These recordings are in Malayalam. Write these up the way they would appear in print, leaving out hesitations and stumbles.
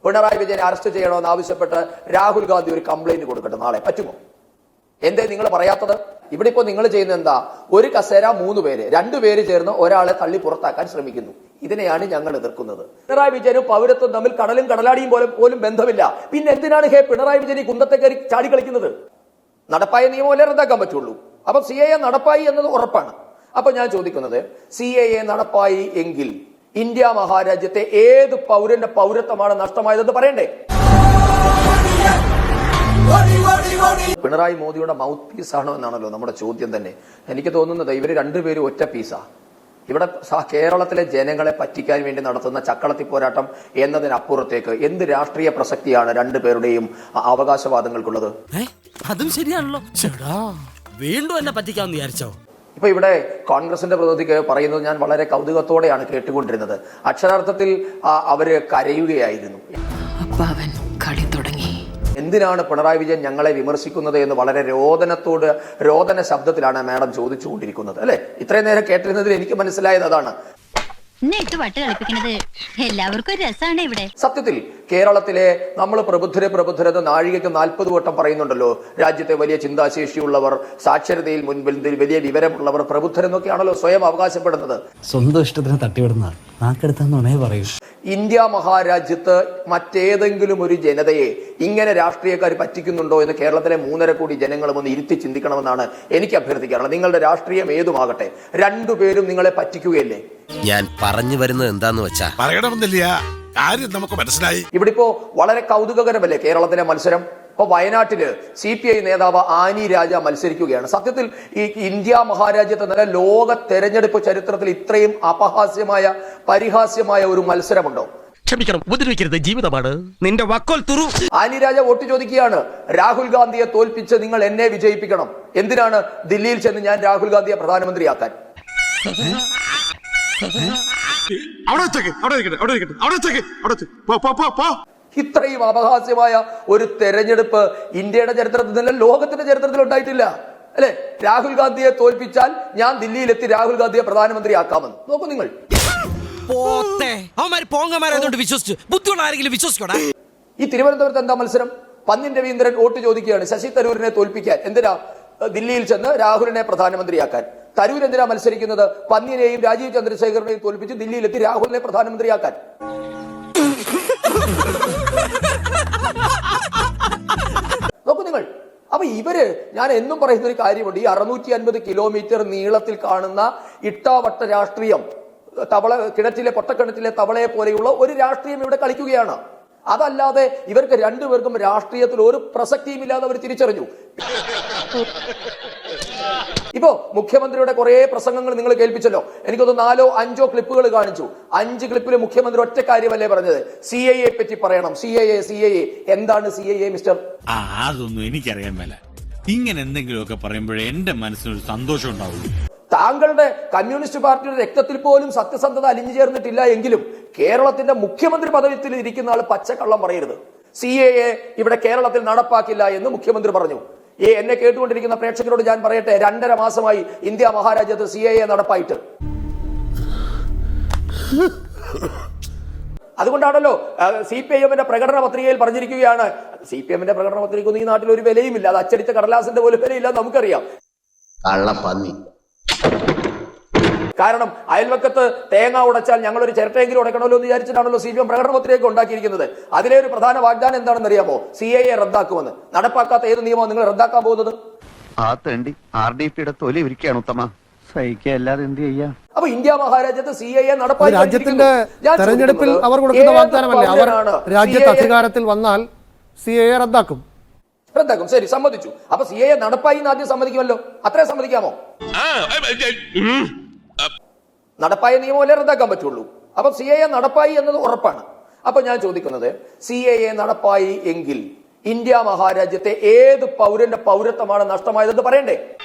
പിണറായി വിജയനെ അറസ്റ്റ് ചെയ്യണമെന്ന് ആവശ്യപ്പെട്ട് രാഹുൽ ഗാന്ധി ഒരു കംപ്ലൈന്റ് കൊടുക്കട്ടെ, നാളെ പറ്റുമോ? എന്തേ നിങ്ങൾ പറയാത്തത്? ഇവിടെ ഇപ്പോ നിങ്ങൾ ചെയ്യുന്ന എന്താ? ഒരു കസേര 3 പേര്, 2 പേര് ചേർന്ന് ഒരാളെ തള്ളി പുറത്താക്കാൻ ശ്രമിക്കുന്നു. ഇതിനെയാണ് ഞങ്ങൾ എതിർക്കുന്നത്. പിണറായി വിജയനും പൗരത്വം തമ്മിൽ കടലും കടലാടിയും പോലും ബന്ധമില്ല. പിന്നെ എന്തിനാണ് പിണറായി വിജയൻ ഈ കുന്തത്തെ കയറി ചാടി കളിക്കുന്നത്? നടപ്പായ നിയമമല്ലേ റദ്ദാക്കാൻ പറ്റുള്ളൂ. അപ്പൊ CAA നടപ്പായി എന്നത് ഉറപ്പാണ്. അപ്പൊ ഞാൻ ചോദിക്കുന്നത്, CAA നടപ്പായി എങ്കിൽ ഇന്ത്യ മഹാരാജ്യത്തെ ഏത് പൗരന്റെ പൗരത്വമാണ് നഷ്ടമായതെന്ന് പറയണ്ടേ? പിണറായി മോദിയുടെ മൗത്ത് പീസ് ആണോ എന്നാണല്ലോ നമ്മുടെ ചോദ്യം തന്നെ. എനിക്ക് തോന്നുന്നത് ഇവര് 2 പേരും ഒറ്റ പീസാ. ഇവിടെ കേരളത്തിലെ ജനങ്ങളെ പറ്റിക്കാൻ വേണ്ടി നടത്തുന്ന ചക്കളത്തി പോരാട്ടം എന്നതിനപ്പുറത്തേക്ക് എന്ത് രാഷ്ട്രീയ പ്രസക്തിയാണ് 2 പേരുടെയും അവകാശവാദങ്ങൾക്കുള്ളത്? അതും ശരിയാണല്ലോ. വീണ്ടും എന്നെ പറ്റിക്കാന്ന് വിചാരിച്ചോ? ഇപ്പൊ ഇവിടെ കോൺഗ്രസിന്റെ പ്രതിനിധിക്ക് പറയുന്നത് ഞാൻ വളരെ കൗതുകത്തോടെയാണ് കേട്ടുകൊണ്ടിരുന്നത്. അക്ഷരാർത്ഥത്തിൽ അവര് കരയുകയായിരുന്നു. കളി തുടങ്ങി. എന്തിനാണ് പിണറായി വിജയൻ ഞങ്ങളെ വിമർശിക്കുന്നത് എന്ന് വളരെ രോദന ശബ്ദത്തിലാണ് മാഡം ചോദിച്ചുകൊണ്ടിരിക്കുന്നത്, അല്ലെ? ഇത്രയും നേരം കേട്ടിരുന്നതിൽ എനിക്ക് മനസ്സിലായത് അതാണ്. എല്ലാവർക്കും രസമാണ് ഇവിടെ. സത്യത്തിൽ കേരളത്തിലെ നമ്മൾ പ്രബുദ്ധരെന്ന് നാഴികയ്ക്ക് 40 വട്ടം പറയുന്നുണ്ടല്ലോ. രാജ്യത്തെ വലിയ ചിന്താശേഷിയുള്ളവർ, സാക്ഷരതയിൽ മുൻപിൽ വലിയ വിവരമുള്ളവർ, പ്രബുദ്ധരെന്നൊക്കെയാണല്ലോ സ്വയം അവകാശപ്പെടുന്നത്. സ്വന്തം ഇഷ്ടത്തിന് തട്ടിവിടുന്ന നാക്കെടുത്താന്നേ പറയൂ. ഇന്ത്യ മഹാരാജ്യത്ത് മറ്റേതെങ്കിലും ഒരു ജനതയെ ഇങ്ങനെ രാഷ്ട്രീയക്കാർ പറ്റിക്കുന്നുണ്ടോ എന്ന് കേരളത്തിലെ 3.5 കോടി ജനങ്ങളും ഒന്ന് ഇരുത്തി ചിന്തിക്കണമെന്നാണ് എനിക്ക് അഭ്യർത്ഥിക്കാറുള്ളത്. നിങ്ങളുടെ രാഷ്ട്രീയം ഏതുമാകട്ടെ, 2 പേരും നിങ്ങളെ പറ്റിക്കുകയല്ലേ? ഞാൻ പറഞ്ഞു വരുന്നത് എന്താന്ന് വെച്ചാ പറയണമെന്നില്ല, കാര്യം നമുക്ക് മനസ്സിലായി. ഇവിടെ ഇപ്പോ വളരെ കൗതുകകരമല്ലേ കേരളത്തിലെ മത്സരം? ഇപ്പൊ വയനാട്ടില് CPI നേതാവ് ആനി രാജ മത്സരിക്കുകയാണ്. സത്യത്തിൽ ഈ ഇന്ത്യ മഹാരാജ്യത്ത് നല്ല ലോക തെരഞ്ഞെടുപ്പ് ചരിത്രത്തിൽ ഇത്രയും അപഹാസ്യമായ പരിഹാസ്യമായ ഒരു മത്സരമുണ്ടോ? ക്ഷമിക്കണം, ഉപദ്രവിക്കരുത്, ജീവിതമാണ്. നിന്റെ വക്കോൽ തുറു. ആനി രാജ വോട്ട് ചോദിക്കുകയാണ്, രാഹുൽ ഗാന്ധിയെ തോൽപ്പിച്ച് നിങ്ങൾ എന്നെ വിജയിപ്പിക്കണം. എന്തിനാണ്? ദില്ലിയിൽ ചെന്ന് ഞാൻ രാഹുൽ ഗാന്ധിയെ പ്രധാനമന്ത്രിയാക്കാൻ. ഇത്രയും അപഹാസ്യമായ ഒരു തെരഞ്ഞെടുപ്പ് ഇന്ത്യയുടെ ചരിത്രത്തിൽ തന്നെ ലോകത്തിന്റെ ചരിത്രത്തിൽ ഉണ്ടായിട്ടില്ല, അല്ലെ? രാഹുൽ ഗാന്ധിയെ തോൽപ്പിച്ചാൽ ഞാൻ ദില്ലിയിലെത്തി രാഹുൽ ഗാന്ധിയെ പ്രധാനമന്ത്രിയാക്കാമെന്ന്. നോക്കൂ നിങ്ങൾ. ഈ തിരുവനന്തപുരത്ത് എന്താ മത്സരം? പന്നിൻ രവീന്ദ്രൻ വോട്ട് ചോദിക്കുകയാണ് ശശി തരൂരിനെ തോൽപ്പിക്കാൻ. എന്തിനാ? ദില്ലിയിൽ ചെന്ന് രാഹുലിനെ പ്രധാനമന്ത്രിയാക്കാൻ. തരൂർ എന്തിനാ മത്സരിക്കുന്നത്? പന്നിനെയും രാജീവ് ചന്ദ്രശേഖരനെയും തോൽപ്പിച്ച് ദില്ലിയിലെത്തി രാഹുലിനെ പ്രധാനമന്ത്രിയാക്കാൻ. നോക്കൂ നിങ്ങൾ. അപ്പൊ ഇവര്, ഞാൻ എന്നും പറയുന്ന ഒരു കാര്യമുണ്ട്, ഈ 650 കിലോമീറ്റർ നീളത്തിൽ കാണുന്ന ഇട്ടാവട്ട രാഷ്ട്രീയം, പൊട്ടക്കിണറ്റിലെ തവളയെ പോലെയുള്ള ഒരു രാഷ്ട്രീയം ഇവിടെ കളിക്കുകയാണ്. അതല്ലാതെ ഇവർക്ക് 2 പേർക്കും രാഷ്ട്രീയത്തിൽ ഒരു പ്രസക്തിയും ഇല്ലാതെ അവർ തിരിച്ചറിഞ്ഞു. ഇപ്പോ മുഖ്യമന്ത്രിയുടെ കുറെ പ്രസംഗങ്ങൾ നിങ്ങൾ കേൾപ്പിച്ചല്ലോ. എനിക്കൊന്ന് 4-5 ക്ലിപ്പുകൾ കാണിച്ചു. 5 ക്ലിപ്പിൽ മുഖ്യമന്ത്രി ഒറ്റ കാര്യമല്ലേ പറഞ്ഞത്? CAA പറ്റി പറയണം. CAA എന്താണ് CAA മിസ്റ്റർ? അതൊന്നും എനിക്കറിയാൻ മേല. ഇങ്ങനെ എന്തെങ്കിലുമൊക്കെ പറയുമ്പോഴേ എന്റെ മനസ്സിനൊരു സന്തോഷം ഉണ്ടാവുള്ളൂ. താങ്കളുടെ കമ്മ്യൂണിസ്റ്റ് പാർട്ടിയുടെ രക്തത്തിൽ പോലും സത്യസന്ധത അലിഞ്ഞു ചേർന്നിട്ടില്ല എങ്കിലും കേരളത്തിന്റെ മുഖ്യമന്ത്രി പദവിയിൽ ഇരിക്കുന്ന ആൾ പച്ചക്കള്ളം പറയരുത്. CAA ഇവിടെ കേരളത്തിൽ നടപ്പാക്കില്ല എന്ന് മുഖ്യമന്ത്രി പറഞ്ഞു. എന്നെ കേട്ടുകൊണ്ടിരിക്കുന്ന പ്രേക്ഷകരോട് ഞാൻ പറയട്ടെ, 2.5 മാസമായി ഇന്ത്യ മഹാരാജ്യത്ത് CAA നടപ്പായിട്ട്. അതുകൊണ്ടാണല്ലോ CPIM-ന്റെ പ്രകടന പത്രികയിൽ പറഞ്ഞിരിക്കുകയാണ്. CPM-ന്റെ പ്രകടന പത്രികയൊന്നും ഈ നാട്ടിൽ ഒരു വിലയുമില്ല. അത് അച്ചടിച്ച കടലാസിന്റെ പോലും വിലയില്ല, നമുക്കറിയാം. കാരണം അയൽവക്കത്ത് തേങ്ങ ഉടച്ചാൽ ഞങ്ങൾ ഒരു ചിരട്ടയെങ്കിലും ഉടക്കണമല്ലോ എന്ന് വിചാരിച്ചിട്ടാണല്ലോ CPM പ്രകടന പത്രിക ഉണ്ടാക്കിയിരിക്കുന്നത്. അതിലെ ഒരു പ്രധാന വാഗ്ദാനം എന്താണെന്ന് അറിയാമോ? CAA റദ്ദാക്കുമെന്ന്. നടപ്പാക്കാത്ത ഏത് നിയമമാണ് നിങ്ങൾ റദ്ദാക്കാൻ പോകുന്നത്? അപ്പൊ ഇന്ത്യ മഹാരാജ്യത്ത് CAA നടപ്പാക്കി രാജ്യത്തിന്റെ തെരഞ്ഞെടുപ്പിൽ അവർ കൊടുക്കുന്ന വാഗ്ദാനമല്ലേ? അവർ രാജ്യത്ത് അധികാരത്തിൽ വന്നാൽ CAA റദ്ദാക്കും. ശരി, സമ്മതിച്ചു. അപ്പൊ CAA നടപ്പായി ആദ്യം സമ്മതിക്കുമല്ലോ. അത്രേ സമ്മതിക്കാമോ? നടപ്പായ നിയമമല്ലേ റദ്ദാക്കാൻ പറ്റുള്ളൂ. അപ്പൊ CAA നടപ്പായി എന്നത് ഉറപ്പാണ്. അപ്പൊ ഞാൻ ചോദിക്കുന്നത്, CAA നടപ്പായി എങ്കിൽ ഇന്ത്യ മഹാരാജ്യത്തെ ഏത് പൗരന്റെ പൗരത്വമാണ് നഷ്ടമായതെന്ന് പറയണ്ടേ?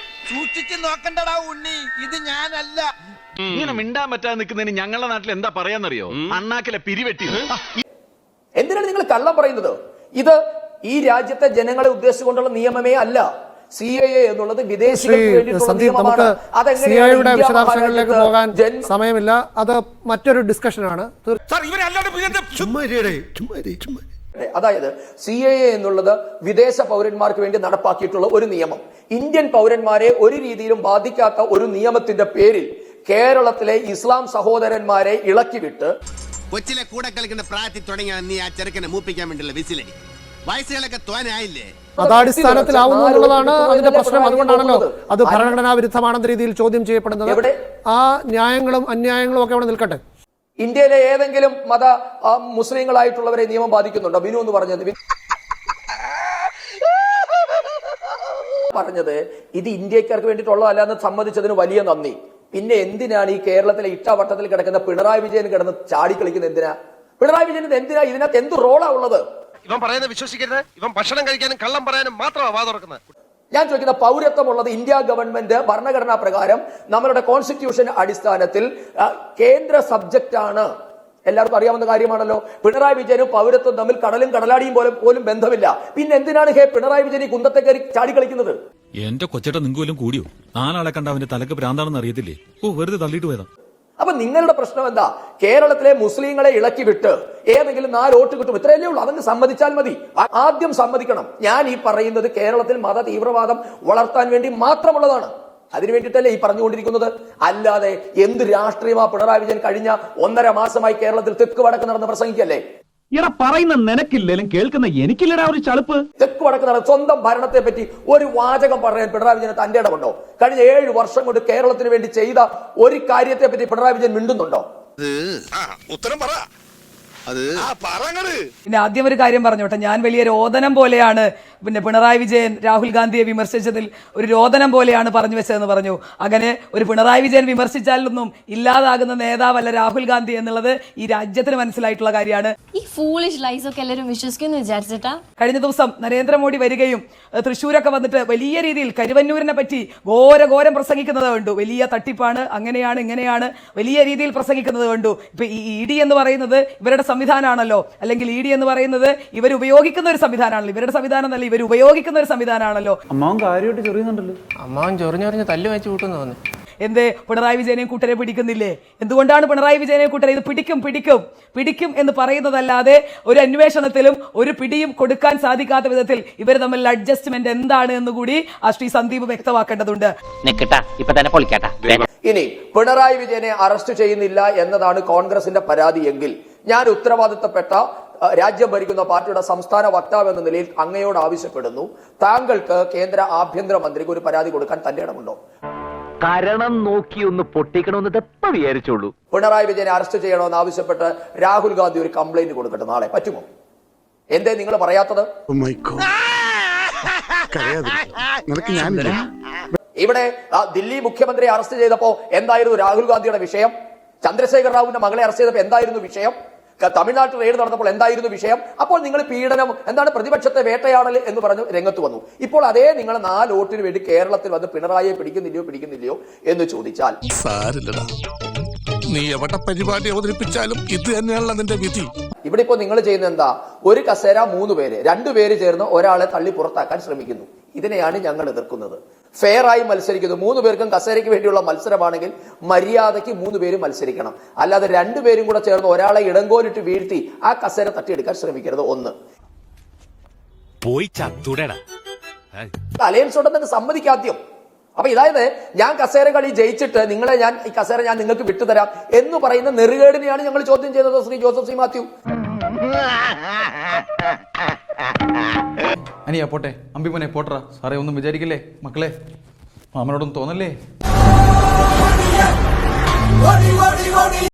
സൂക്ഷിച്ച് നോക്കണ്ടടാ ഉണ്ണി, ഇത് ഞാനല്ല. ഇങ്ങനെ മിണ്ടാൻ പറ്റാതെ നിൽക്കുന്നതിന് ഞങ്ങളുടെ നാട്ടിൽ എന്താ പറയാന്നറിയോ? അണ്ണാക്കിലെ പിരിവെട്ടി. എന്തിനാണ് നിങ്ങൾ കള്ളം പറയുന്നത്? ഇത് ഈ രാജ്യത്തെ ജനങ്ങളെ ഉദ്ദേശിച്ചുകൊണ്ടുള്ള നിയമമേ അല്ല. CAA എന്നുള്ളത് വിദേശികൾക്ക് വേണ്ടിയിട്ടുള്ള നിയമമാണ്. CAA-യുടെ വിശദാംശങ്ങളിലേക്ക് പോകാൻ സമയമില്ല, അത് മറ്റൊരു ഡിസ്കഷനാണ്. അതായത് CAA എന്നുള്ളത് വിദേശ പൗരന്മാർക്ക് വേണ്ടി നടപ്പാക്കിയിട്ടുള്ള ഒരു നിയമം. ഇന്ത്യൻ പൗരന്മാരെ ഒരു രീതിയിലും ബാധിക്കാത്ത ഒരു നിയമത്തിന്റെ പേരിൽ കേരളത്തിലെ ഇസ്ലാം സഹോദരന്മാരെ ഇളക്കിവിട്ട് കൊച്ചിലെ കൂടെ കളിക്കുന്ന പ്രായത്തിൽ തുടങ്ങിയ നീ ആ ചെറുക്കനെ മൂപ്പിക്കാൻ വേണ്ടിയുള്ള വിസിലടി വയസ്സുകളൊക്കെ തോനായില്ലേ അതാടിസ്ഥാനത്തിലാവുന്നു എന്നുള്ളതാണ് അതിന്റെ പ്രശ്നം. അതുകൊണ്ടാണല്ലോ അത് ഭരണഘടനാ വിരുദ്ധമാണെന്ന രീതിയിൽ ചോദ്യം ചെയ്യപ്പെടുന്നത്. ആ ന്യായങ്ങളും അന്യായങ്ങളും ഒക്കെ അവിടെ നിൽക്കട്ടെ. ഇന്ത്യയിലെ ഏതെങ്കിലും മത മുസ്ലിങ്ങളായിട്ടുള്ളവരെ നിയമം ബാധിക്കുന്നുണ്ടോ? ബിനു എന്ന് പറഞ്ഞത് ഇത് ഇന്ത്യക്കാർക്ക് വേണ്ടിയിട്ടുള്ളതല്ല എന്ന് സമ്മതിച്ചതിന് വലിയ നന്ദി. പിന്നെ എന്തിനാണ് ഈ കേരളത്തിലെ ഇട്ടാവട്ടത്തിൽ കിടക്കുന്ന പിണറായി വിജയൻ കിടന്ന് ചാടിക്കളിക്കുന്നത്? എന്തിനാ പിണറായി വിജയൻ എന്തിനാ ഇതിനകത്ത് എന്ത് റോളാ ഉള്ളത്? ഇവൻ പറയുന്നത് വിശ്വസിക്കരുത്. ഇവൻ ഭക്ഷണം കഴിക്കാനും കള്ളം പറയാനും മാത്രമാണ് വാ തുറക്കുന്നത്. ഞാൻ ചോദിക്കുന്ന പൗരത്വമുള്ളത് ഇന്ത്യ ഗവൺമെന്റ് ഭരണഘടനാ പ്രകാരം നമ്മളുടെ കോൺസ്റ്റിറ്റ്യൂഷൻ അടിസ്ഥാനത്തിൽ കേന്ദ്ര സബ്ജക്റ്റ് ആണ്. എല്ലാവർക്കും അറിയാവുന്ന കാര്യമാണല്ലോ. പിണറായി വിജയനും പൗരത്വം തമ്മിൽ കടലും കടലാടിയും പോലും ബന്ധമില്ല. പിന്നെ എന്തിനാണ് പിണറായി വിജയൻ ഈ കുന്തത്തെ കയറി ചാടിക്കളിക്കുന്നത്? എന്റെ കൊച്ചേട്ട നിങ്ങൾക്ക് വല്ലതും കൂടിയോ? നാലാളെ കണ്ട അവന്റെ തലക്ക് ഭ്രാന്താണെന്ന് അറിയത്തില്ലേ? വെറുതെ തള്ളിയിട്ട് പോയതാ. അപ്പൊ നിങ്ങളുടെ പ്രശ്നം എന്താ? കേരളത്തിലെ മുസ്ലിങ്ങളെ ഇളക്കി വിട്ട് ഏതെങ്കിലും 4 വോട്ട് കിട്ടും, ഇത്രയല്ലേ ഉള്ളൂ. അതങ്ങ് സമ്മതിച്ചാൽ മതി. ആദ്യം സമ്മതിക്കണം, ഞാൻ ഈ പറയുന്നത് കേരളത്തിൽ മത തീവ്രവാദം വളർത്താൻ വേണ്ടി മാത്രമുള്ളതാണ്. അതിനു വേണ്ടിയിട്ടല്ലേ ഈ പറഞ്ഞുകൊണ്ടിരിക്കുന്നത്. അല്ലാതെ എന്ത് രാഷ്ട്രീയമാ പിണറായി വിജയൻ കഴിഞ്ഞ 1.5 മാസമായി കേരളത്തിൽ തെക്ക് വടക്ക് നടന്ന് പ്രസംഗിക്കല്ലേ? ഇട പറയുന്ന നിനക്കില്ലേലും കേൾക്കുന്ന എനിക്കില്ലടാ ഒരു ചളുപ്പ്. തെക്ക് വടക്ക് നടന്ന് സ്വന്തം ഭരണത്തെ പറ്റി ഒരു വാചകം പറയാൻ പിണറായി വിജയന് തന്റെ ഇടമുണ്ടോ? കഴിഞ്ഞ 7 വർഷം കൊണ്ട് കേരളത്തിന് വേണ്ടി ചെയ്ത ഒരു കാര്യത്തെ പറ്റി പിണറായി വിജയൻ മിണ്ടുന്നുണ്ടോ? ഉത്തരം പറ. പിന്നെ ആദ്യം ഒരു കാര്യം പറഞ്ഞോട്ടെ, ഞാൻ വലിയ രോദനം പോലെയാണ് പിണറായി വിജയൻ രാഹുൽ ഗാന്ധിയെ വിമർശിച്ചതിൽ ഒരു രോദനം പോലെയാണ് പറഞ്ഞു വെച്ചതെന്ന് പറഞ്ഞു. അങ്ങനെ ഒരു പിണറായി വിജയൻ വിമർശിച്ചാലൊന്നും ഇല്ലാതാകുന്ന നേതാവല്ല രാഹുൽ ഗാന്ധി എന്നുള്ളത് ഈ രാജ്യത്തിന് മനസ്സിലായിട്ടുള്ള കാര്യമാണ്. ഈ ഫൂളിഷ് ലൈസ് ഒക്കെ എല്ലാവരും വിശ്വസിക്കുന്നു വിചാരിച്ചിട്ടാ? കഴിഞ്ഞ ദിവസം നരേന്ദ്രമോദി വരികയും തൃശ്ശൂരൊക്കെ വന്നിട്ട് വലിയ രീതിയിൽ കരുവന്നൂരിനെ പറ്റി ഘോരം പ്രസംഗിക്കുന്നത് കണ്ടു. വലിയ തട്ടിപ്പാണ്, അങ്ങനെയാണ് ഇങ്ങനെയാണ് വലിയ രീതിയിൽ പ്രസംഗിക്കുന്നത് കണ്ടു. ഇപ്പൊ ഈ ED എന്ന് പറയുന്നത് ഇവരുടെ സംവിധാനമാണല്ലോ, അല്ലെങ്കിൽ ED എന്ന് പറയുന്നത് ഇവർ ഉപയോഗിക്കുന്ന ഒരു സംവിധാനമാണല്ലോ. ഇവരുടെ സംവിധാനം എന്നല്ല, ഇവർ ഉപയോഗിക്കുന്ന ഒരു സംവിധാനമാണല്ലോ. അമ്മാവൻ കാര്യമായിട്ട് ചൊറിയുന്നുണ്ടല്ലോ. അമ്മാവൻ ചൊറിഞ്ഞൊറിഞ്ഞ് തല്ലു വെച്ച് കൂട്ടുന്നു തോന്നുന്നു. എന്തേ പിണറായി വിജയനെയും കൂട്ടരെ പിടിക്കുന്നില്ലേ? എന്തുകൊണ്ടാണ് പിണറായി വിജയനെയും കൂട്ടരെ ഇത് പിടിക്കും എന്ന് പറയുന്നതല്ലാതെ ഒരു അന്വേഷണത്തിലും ഒരു പിടിയും കൊടുക്കാൻ സാധിക്കാത്ത വിധത്തിൽ ഇവർ തമ്മിൽ അഡ്ജസ്റ്റ്മെന്റ് എന്താണ് എന്ന് കൂടി ശ്രീ സന്ദീപ് വ്യക്തമാക്കേണ്ടതുണ്ട്. ഇനി പിണറായി വിജയനെ അറസ്റ്റ് ചെയ്യുന്നില്ല എന്നതാണ് കോൺഗ്രസിന്റെ പരാതിയെങ്കിൽ ഞാൻ ഉത്തരവാദിത്തപ്പെട്ട രാജ്യം ഭരിക്കുന്ന പാർട്ടിയുടെ സംസ്ഥാന വക്താവ് എന്ന നിലയിൽ അങ്ങയോട് ആവശ്യപ്പെടുന്നു, താങ്കൾക്ക് കേന്ദ്ര ആഭ്യന്തര മന്ത്രിക്ക് ഒരു പരാതി കൊടുക്കാൻ തന്റെ ഇടമുണ്ടോ? കരണം നോക്കി ഒന്ന് പൊട്ടിക്കണമെന്ന് എപ്പോ വിചാരിച്ചോളൂ. പിണറായി വിജയനെ അറസ്റ്റ് ചെയ്യണമെന്ന് ആവശ്യപ്പെട്ട് രാഹുൽ ഗാന്ധി ഒരു കംപ്ലൈന്റ് കൊടുക്കട്ടെ നാളെ, പറ്റുമോ? എന്തേ നിങ്ങൾ പറയാത്തത്? ഇവിടെ ദില്ലി മുഖ്യമന്ത്രിയെ അറസ്റ്റ് ചെയ്തപ്പോ എന്തായിരുന്നു രാഹുൽ ഗാന്ധിയുടെ വിഷയം? ചന്ദ്രശേഖർ റാവുവിന്റെ മകളെ അറസ്റ്റ് ചെയ്തപ്പോൾ എന്തായിരുന്നു വിഷയം? തമിഴ്നാട്ടിൽ റെയ്ഡ് നടന്നപ്പോൾ എന്തായിരുന്നു വിഷയം? അപ്പോൾ നിങ്ങൾ പീഡനം എന്താണ് പ്രതിപക്ഷത്തെ വേട്ടയാടൽ എന്ന് പറഞ്ഞ് രംഗത്ത് വന്നു. ഇപ്പോൾ അതേ നിങ്ങൾ 4 വോട്ടിന് വേണ്ടി കേരളത്തിൽ വന്ന് പിണറായിയെ പിടിക്കുന്നില്ലയോ എന്ന് ചോദിച്ചാൽ നീ എവിടെ പരിപാടി അവതരിപ്പിച്ചാലും ഇത് തന്നെയാണല്ലോ നിന്റെ വിധി. ഇവിടെ ഇപ്പോ നിങ്ങൾ ചെയ്യുന്ന എന്താ? ഒരു കസേര 3 പേര്, 2 പേര് ചേർന്ന് ഒരാളെ തള്ളി പുറത്താക്കാൻ ശ്രമിക്കുന്നു. ഇതിനെയാണ് ഞങ്ങൾ എതിർക്കുന്നത്. ഫെയർ ആയി മത്സരിക്കുന്നു. 3 പേർക്കും കസേരയ്ക്ക് വേണ്ടിയുള്ള മത്സരമാണെങ്കിൽ മര്യാദയ്ക്ക് 3 പേരും മത്സരിക്കണം. അല്ലാതെ 2 പേരും കൂടെ ചേർന്ന് ഒരാളെ ഇടങ്കോലിട്ട് വീഴ്ത്തി ആ കസേര തട്ടിയെടുക്കാൻ ശ്രമിക്കരുത്. 1 പോയി ചത്തുടടാ. അലയൻസ് ഉണ്ടെന്ന് സമ്മതിക്കാദ്യം. അപ്പൊ ഇതായത് ഞാൻ കസേര കളി ജയിച്ചിട്ട് ഈ കസേര ഞാൻ നിങ്ങൾക്ക് വിട്ടുതരാം എന്ന് പറയുന്ന നെറുകേടിനെയാണ് ഞങ്ങൾ ചോദ്യം ചെയ്തത്. ശ്രീ ജോസഫ് സി മാത്യു. അനിയാ പോട്ടെ, അമ്പിമോനെ പോട്ടറ. സാറേ ഒന്നും വിചാരിക്കില്ലേ മക്കളെ, മാമനോടൊന്നും തോന്നല്ലേ?